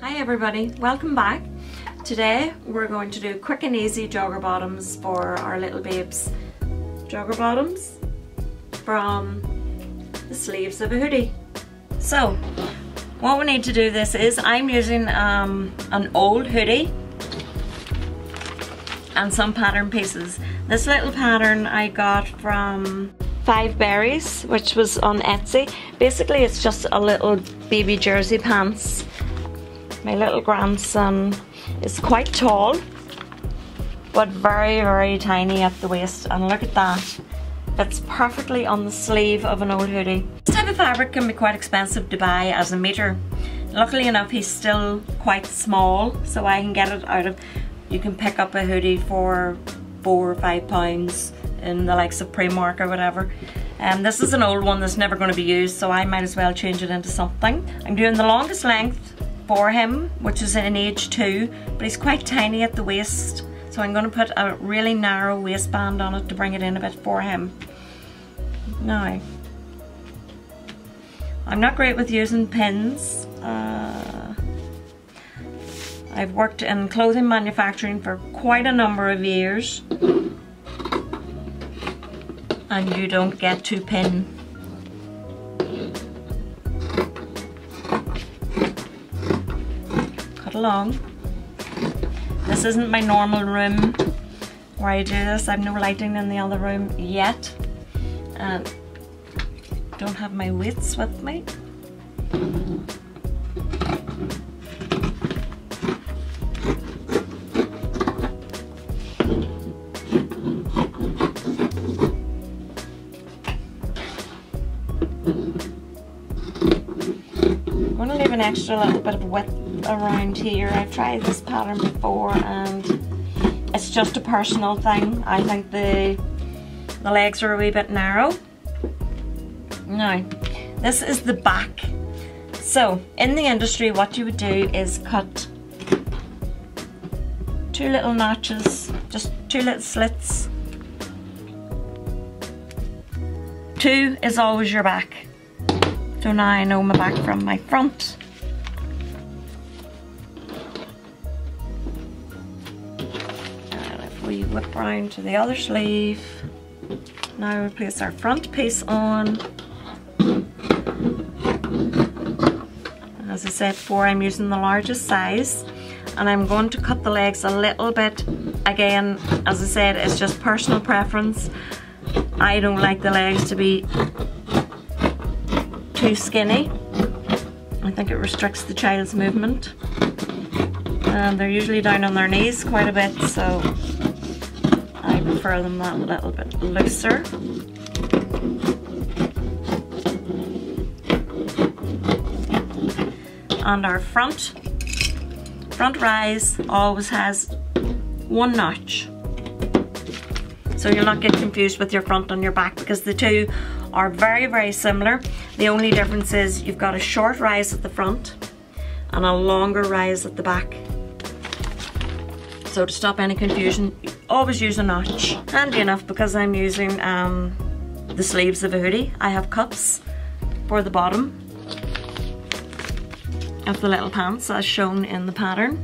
Hi everybody, welcome back. Today we're going to do quick and easy jogger bottoms for our little babes. Jogger bottoms from the sleeves of a hoodie. So what we need to do this is I'm using an old hoodie and some pattern pieces. This little pattern I got from 5 Berries, which was on Etsy. Basically it's just a little baby jersey pants. My little grandson is quite tall, but very, very tiny at the waist, and look at that. Fits perfectly on the sleeve of an old hoodie. This type of fabric can be quite expensive to buy as a meter. Luckily enough, he's still quite small, so I can get it out of, you can pick up a hoodie for £4 or £5 in the likes of Primark or whatever. This is an old one that's never going to be used, so I might as well change it into something. I'm doing the longest length for him, which is in age 2, but he's quite tiny at the waist, so I'm going to put a really narrow waistband on it to bring it in a bit for him. Now, I'm not great with using pins. I've worked in clothing manufacturing for quite a number of years, and you don't get to pin. Along. This isn't my normal room where I do this. I've no lighting in the other room yet, and don't have my weights with me. I'm going to leave an extra little bit of width around here. I've tried this pattern before and it's just a personal thing. I think the legs are a wee bit narrow. Now, this is the back. So, in the industry what you would do is cut 2 little notches, just 2 little slits. 2 is always your back. So now I know my back from my front. We whip round to the other sleeve. Now we place our front piece on. As I said before, I'm using the largest size, and I'm going to cut the legs a little bit. Again, as I said, it's just personal preference. I don't like the legs to be too skinny. I think it restricts the child's movement. And they're usually down on their knees quite a bit, so I prefer them that little bit looser. And our front rise always has 1 notch. So you'll not get confused with your front and your back, because the two are very, very similar. The only difference is you've got a short rise at the front and a longer rise at the back. So to stop any confusion, always use a notch. Handy enough because I'm using the sleeves of a hoodie. I have cups for the bottom of the little pants as shown in the pattern.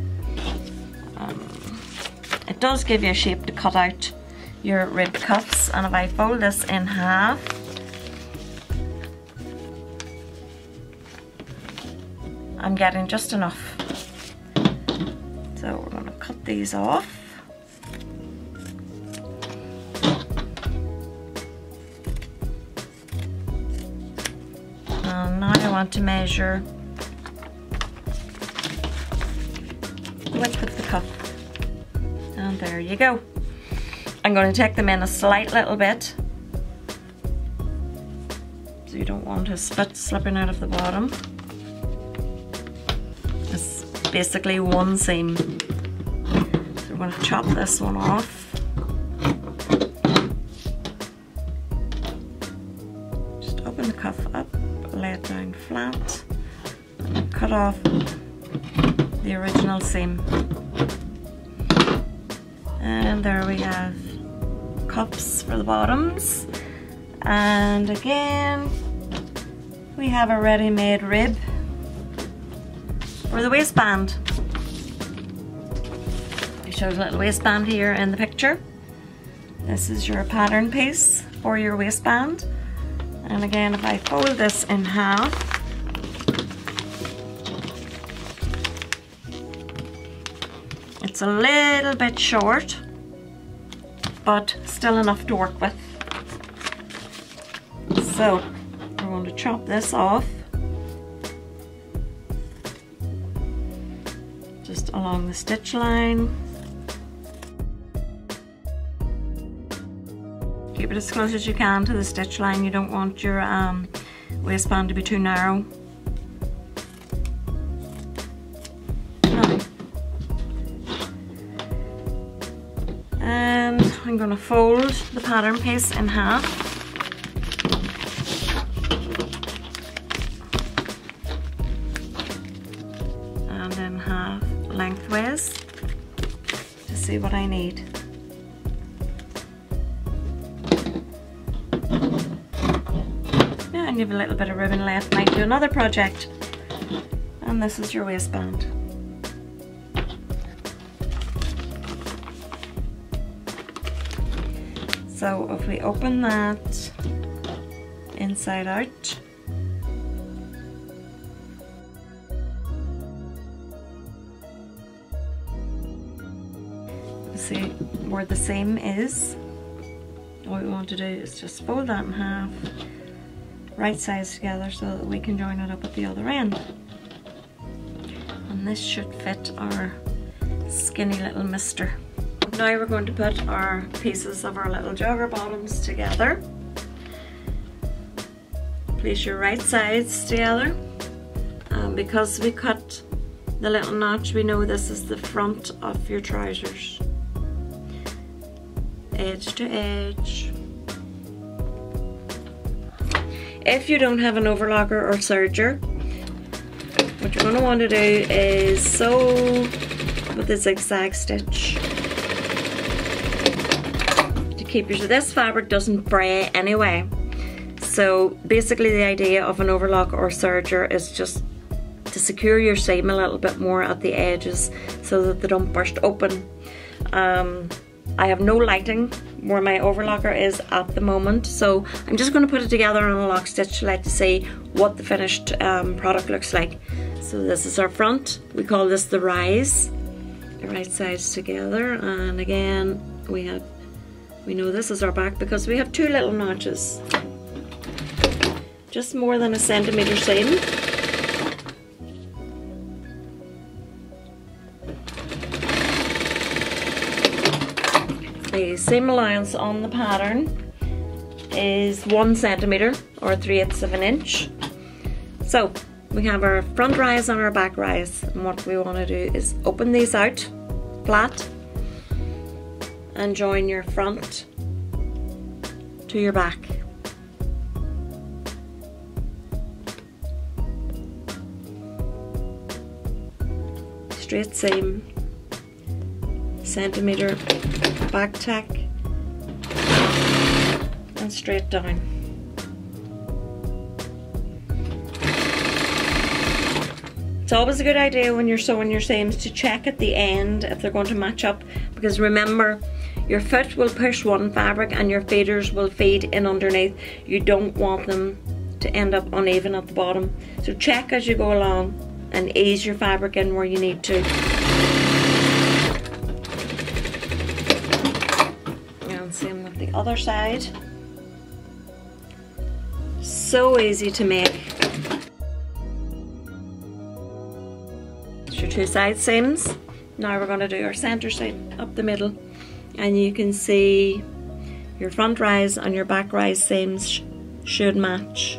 It does give you a shape to cut out your rib cuffs, and if I fold this in half, I'm getting just enough. So we're going to cut these off. And now I want to measure the width of the cuff. And there you go. I'm going to take them in a slight little bit, so you don't want a split slipping out of the bottom. It's basically 1 seam. So we're going to chop this one off. Just open the cuff up, lay it down flat, and cut off the original seam. And there we have cuffs for the bottoms, and again we have a ready-made rib for the waistband. I showed a little waistband here in the picture. This is your pattern piece for your waistband. And again, if I fold this in half, it's a little bit short, but still enough to work with. So we're going to chop this off just along the stitch line. Keep it as close as you can to the stitch line. You don't want your waistband to be too narrow. And I'm going to fold the pattern piece in half. And then half lengthways to see what I need. Yeah, and you have a little bit of ribbon left, might do another project. And this is your waistband. So if we open that inside out, you see where the seam is. All we want to do is just fold that in half, right sides together so that we can join it up at the other end. And this should fit our skinny little mister. Now we're going to put our pieces of our little jogger bottoms together. Place your right sides together. Because we cut the little notch, we know this is the front of your trousers. Edge to edge. If you don't have an overlocker or serger, what you're going to want to do is sew with a zigzag stitch. This fabric doesn't fray anyway, so basically the idea of an overlock or serger is just to secure your seam a little bit more at the edges so that they don't burst open. I have no lighting where my overlocker is at the moment, so I'm just going to put it together on a lock stitch to let you see what the finished product looks like. So this is our front. We call this the rise. The right sides together, and again we know this is our back because we have two little notches, just more than a centimetre seam. The seam allowance on the pattern is 1 centimetre or 3/8 of an inch. So we have our front rise and our back rise, and what we want to do is open these out flat and join your front to your back. Straight seam, centimetre back tack, and straight down. It's always a good idea when you're sewing your seams to check at the end if they're going to match up, because remember, your foot will push one fabric and your feeders will feed in underneath. You don't want them to end up uneven at the bottom. So check as you go along and ease your fabric in where you need to. And same with the other side. So easy to make. It's your two side seams. Now we're going to do our center seam up the middle. And you can see your front rise and your back rise seams should match.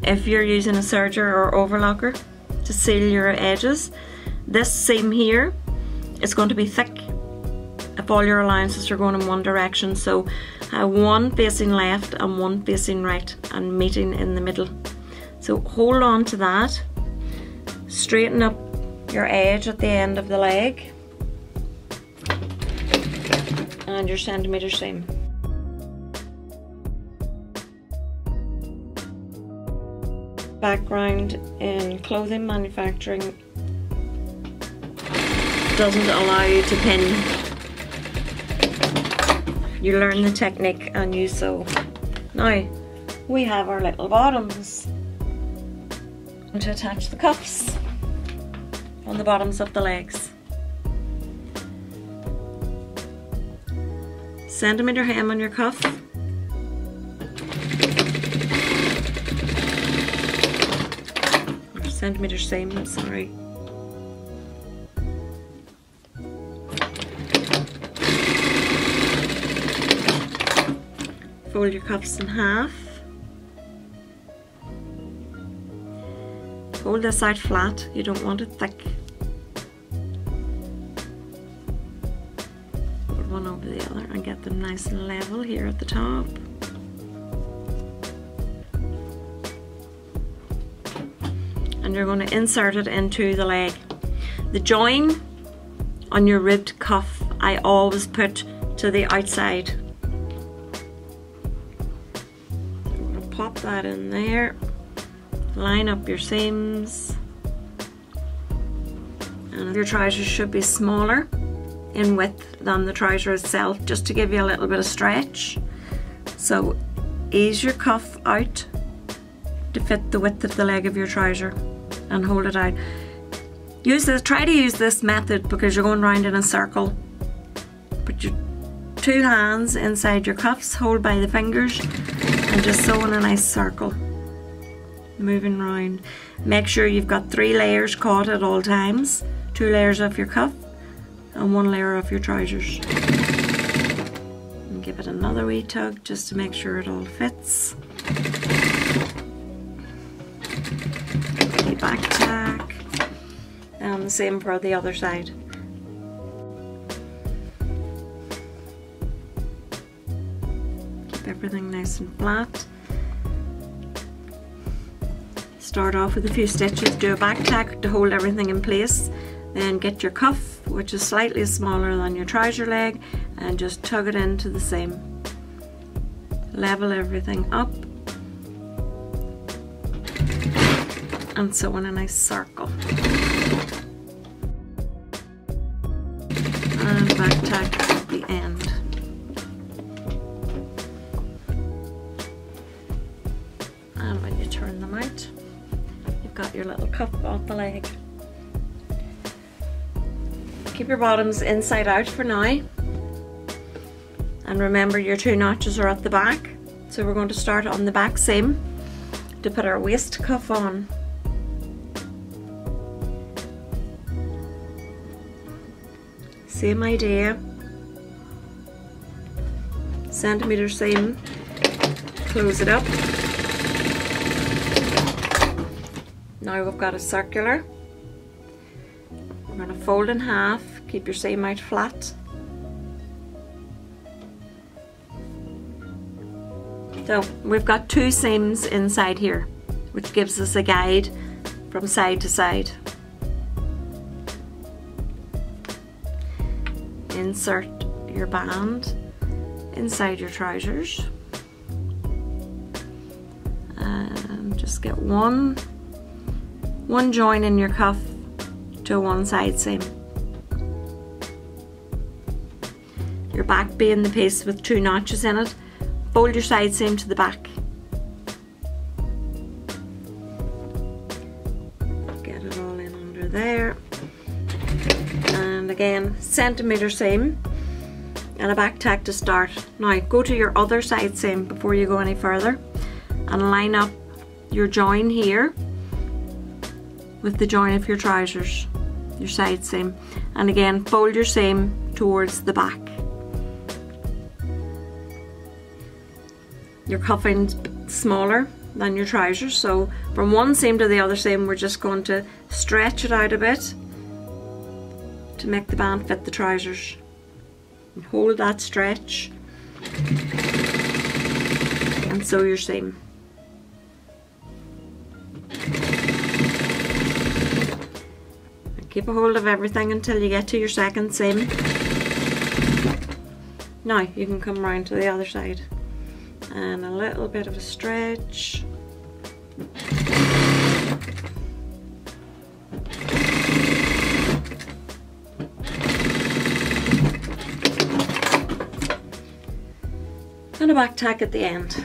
If you're using a serger or overlocker to seal your edges, this seam here is going to be thick if all your allowances are going in one direction. So one facing left and one facing right and meeting in the middle. So hold on to that, straighten up your edge at the end of the leg and your centimetre seam. background in clothing manufacturing doesn't allow you to pin. You learn the technique and you sew. Now we have our little bottoms. And to attach the cuffs on the bottoms of the legs. Centimetre hem on your cuff. Or centimetre seam, sorry. Fold your cuffs in half. Fold this out flat, you don't want it thick. Put one over the other and get them nice and level here at the top. And you're going to insert it into the leg. The join on your ribbed cuff I always put to the outside. I'm going to pop that in there. Line up your seams, and your trousers should be smaller in width than the trouser itself, just to give you a little bit of stretch. So ease your cuff out to fit the width of the leg of your trouser and hold it out. Try to use this method because you're going round in a circle. Put your two hands inside your cuffs, hold by the fingers, and just sew in a nice circle. Moving round. Make sure you've got 3 layers caught at all times. 2 layers of your cuff and 1 layer of your trousers. And give it another wee tug just to make sure it all fits. Back tack. And the same for the other side. Keep everything nice and flat. Start off with a few stitches, do a back tack to hold everything in place, then get your cuff, which is slightly smaller than your trouser leg, and just tug it into the seam. Level everything up and sew in a nice circle. And back tack at the end. And when you turn them out, got your little cuff off the leg. Keep your bottoms inside out for now, and remember your 2 notches are at the back, so we're going to start on the back seam to put our waist cuff on. Same idea, centimetre seam, close it up. Now we've got a circular. We're going to fold in half, keep your seam out flat. So we've got 2 seams inside here, which gives us a guide from side to side. Insert your band inside your trousers and just get one join in your cuff to one side seam. Your back being the piece with 2 notches in it, fold your side seam to the back. Get it all in under there. And again, centimetre seam and a back tack to start. Now go to your other side seam before you go any further and line up your join here with the join of your trousers, your side seam, and again fold your seam towards the back. Your cuffing's smaller than your trousers, so from one seam to the other seam we're just going to stretch it out a bit to make the band fit the trousers. And hold that stretch and sew your seam. Keep a hold of everything until you get to your second seam. Now you can come round to the other side and a little bit of a stretch And a back tack at the end.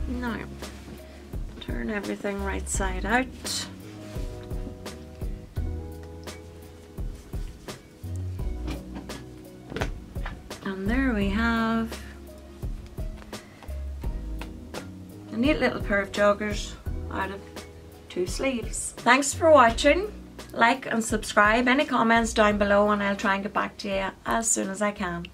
Now, turn everything right side out. And there we have a neat little pair of joggers out of 2 sleeves. Thanks for watching. Like and subscribe. Any comments down below and I'll try and get back to you as soon as I can.